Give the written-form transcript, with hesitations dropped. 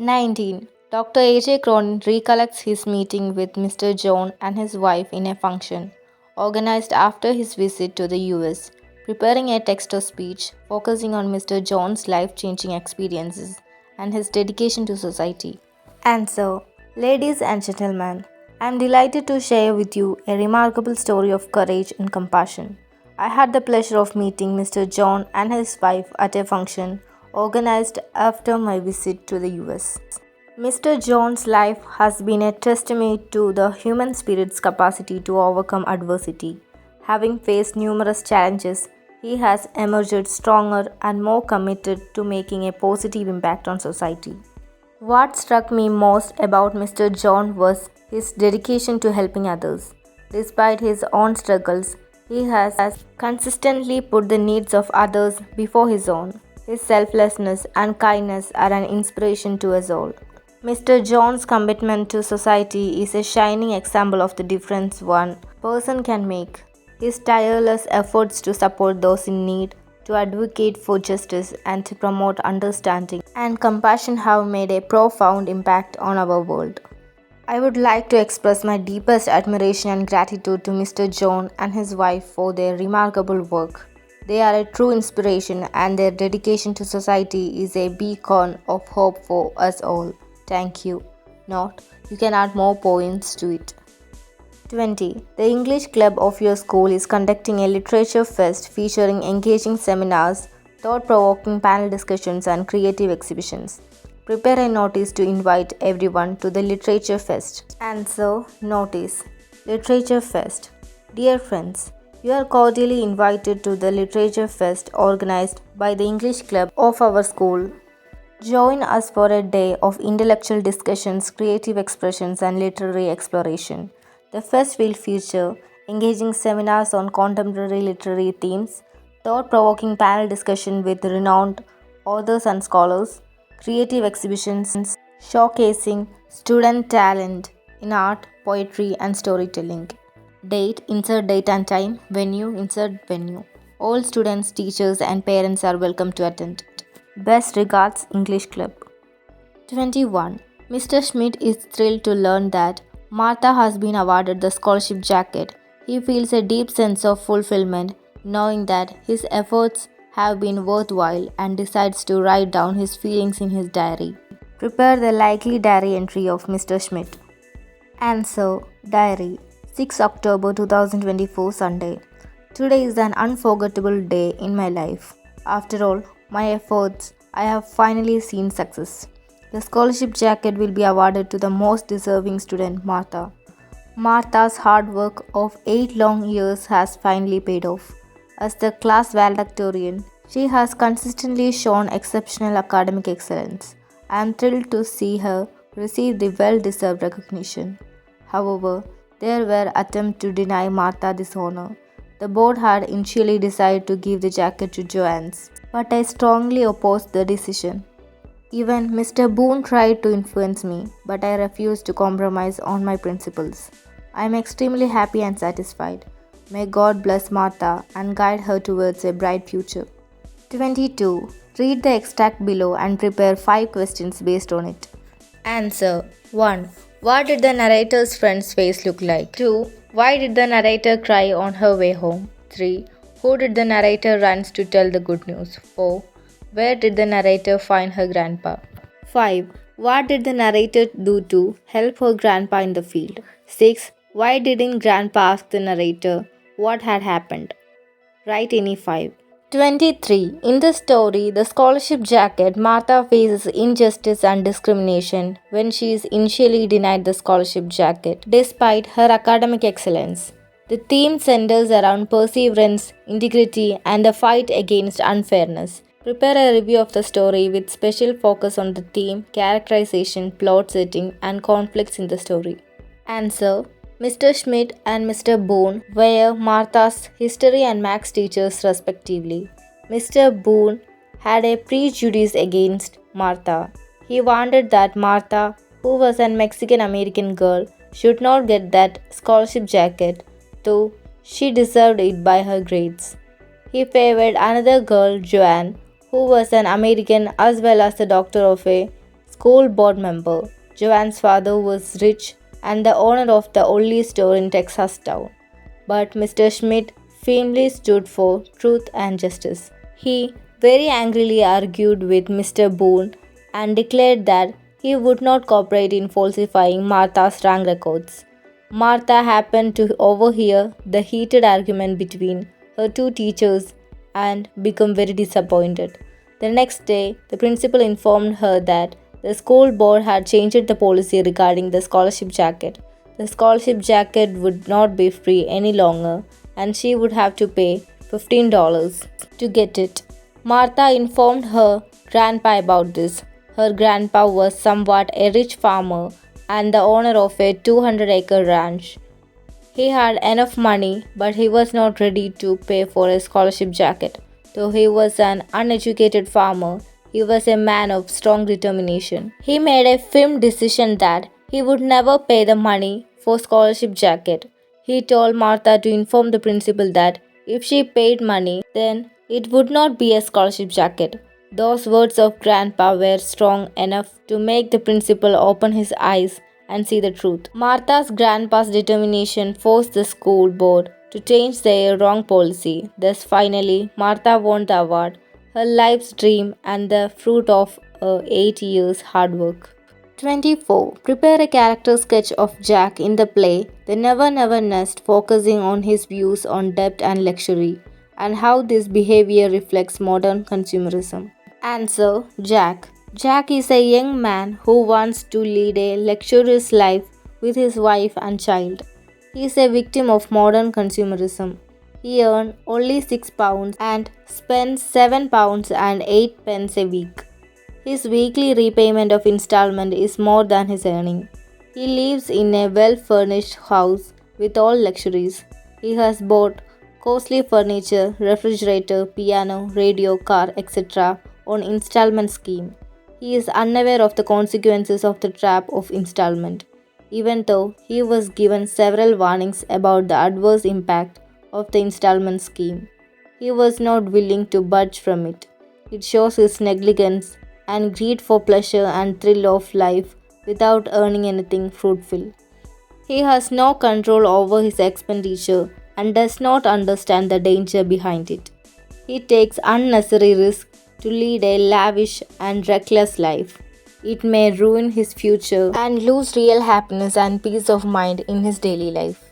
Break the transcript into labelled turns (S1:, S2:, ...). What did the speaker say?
S1: 19. Dr. A.J. Cronin recollects his meeting with Mr. John and his wife in a function organized after his visit to the US, preparing a text or speech focusing on Mr. John's life changing experiences and his dedication to society. Answer. Ladies and gentlemen, I am delighted to share with you a remarkable story of courage and compassion. I had the pleasure of meeting Mr. John and his wife at a function organized after my visit to the US. Mr. John's life has been a testimony to the human spirit's capacity to overcome adversity. Having faced numerous challenges, he has emerged stronger and more committed to making a positive impact on society. What struck me most about Mr. John was his dedication to helping others. Despite his own struggles, he has consistently put the needs of others before his own. His selflessness and kindness are an inspiration to us all. Mr. John's commitment to society is a shining example of the difference one person can make. His tireless efforts to support those in need, to advocate for justice, and to promote understanding and compassion have made a profound impact on our world. I would like to express my deepest admiration and gratitude to Mr. John and his wife for their remarkable work. They are a true inspiration, and their dedication to society is a beacon of hope for us all. Thank you. Note, you can add more points to it. 20. The English club of your school is conducting a literature fest featuring engaging seminars, thought-provoking panel discussions, and creative exhibitions. Prepare a notice to invite everyone to the literature fest. Answer. Notice. Literature fest. Dear friends, you are cordially invited to the literature fest organized by the English club of our school. Join us for a day of intellectual discussions, creative expressions, and literary exploration. The fest will feature engaging seminars on contemporary literary themes, thought-provoking panel discussion with renowned authors and scholars, creative exhibitions showcasing student talent in art, poetry, and storytelling. Date, insert date and time. Venue, insert venue. All students, teachers, and parents are welcome to attend. Best regards, English Club. 21. Mr. Schmidt is thrilled to learn that Martha has been awarded the scholarship jacket. He feels a deep sense of fulfillment knowing that his efforts have been worthwhile and decides to write down his feelings in his diary. Prepare the likely diary entry of Mr. Schmidt. Answer. Diary. 6 October 2024 Sunday. Today is an unforgettable day in my life. After all my efforts, I have finally seen success. The scholarship jacket will be awarded to the most deserving student, Martha. Martha's hard work of 8 long years has finally paid off. As the class valedictorian, she has consistently shown exceptional academic excellence. I am thrilled to see her receive the well-deserved recognition. However, there were attempts to deny Martha this honor. The board had initially decided to give the jacket to Joannes, but I strongly opposed the decision. Even Mr. Boone tried to influence me, but I refused to compromise on my principles. I am extremely happy and satisfied. May God bless Martha and guide her towards a bright future. 22. Read the extract below and prepare 5 questions based on it. Answer. 1. What did the narrator's friend's face look like? 2. Why did the narrator cry on her way home? 3. Who did the narrator run to tell the good news? 4. Where did the narrator find her grandpa? 5. What did the narrator do to help her grandpa in the field? 6. Why didn't grandpa ask the narrator what had happened? Write any 5. 23. In the story, The Scholarship Jacket, Martha faces injustice and discrimination when she is initially denied the scholarship jacket, despite her academic excellence. The theme centers around perseverance, integrity, and the fight against unfairness. Prepare a review of the story with special focus on the theme, characterization, plot setting, and conflicts in the story. Answer. Mr. Schmidt and Mr. Boone were Martha's history and maths teachers respectively. Mr. Boone had a prejudice against Martha. He wanted that Martha, who was a Mexican-American girl, should not get that scholarship jacket, though she deserved it by her grades. He favored another girl, Joanne, who was an American as well as the daughter of a school board member. Joanne's father was rich and the owner of the only store in Texas town. But Mr. Schmidt firmly stood for truth and justice. He very angrily argued with Mr. Boone and declared that he would not cooperate in falsifying Martha's rank records. Martha happened to overhear the heated argument between her two teachers and became very disappointed. The next day, the principal informed her that the school board had changed the policy regarding the scholarship jacket. The scholarship jacket would not be free any longer and she would have to pay $15 to get it. Martha informed her grandpa about this. Her grandpa was somewhat a rich farmer and the owner of a 200-acre ranch. He had enough money, but he was not ready to pay for a scholarship jacket. Though he was an uneducated farmer, he was a man of strong determination. He made a firm decision that he would never pay the money for scholarship jacket. He told Martha to inform the principal that if she paid money, then it would not be a scholarship jacket. Those words of Grandpa were strong enough to make the principal open his eyes and see the truth. Martha's grandpa's determination forced the school board to change their wrong policy. Thus, finally, Martha won the award, her life's dream and the fruit of her 8 years' hard work. 24. Prepare a character sketch of Jack in the play The Never Never Nest, focusing on his views on debt and luxury and how this behavior reflects modern consumerism. Answer: Jack. Jack is a young man who wants to lead a luxurious life with his wife and child. He is a victim of modern consumerism. He earns only £6 and spends £7 and 8 pence a week. His weekly repayment of installment is more than his earning. He lives in a well-furnished house with all luxuries. He has bought costly furniture, refrigerator, piano, radio, car, etc. on installment scheme. He is unaware of the consequences of the trap of installment, even though he was given several warnings about the adverse impact of the installment scheme. He was not willing to budge from it. It shows his negligence and greed for pleasure and thrill of life without earning anything fruitful. He has no control over his expenditure and does not understand the danger behind it. He takes unnecessary risks to lead a lavish and reckless life. It may ruin his future and lose real happiness and peace of mind in his daily life.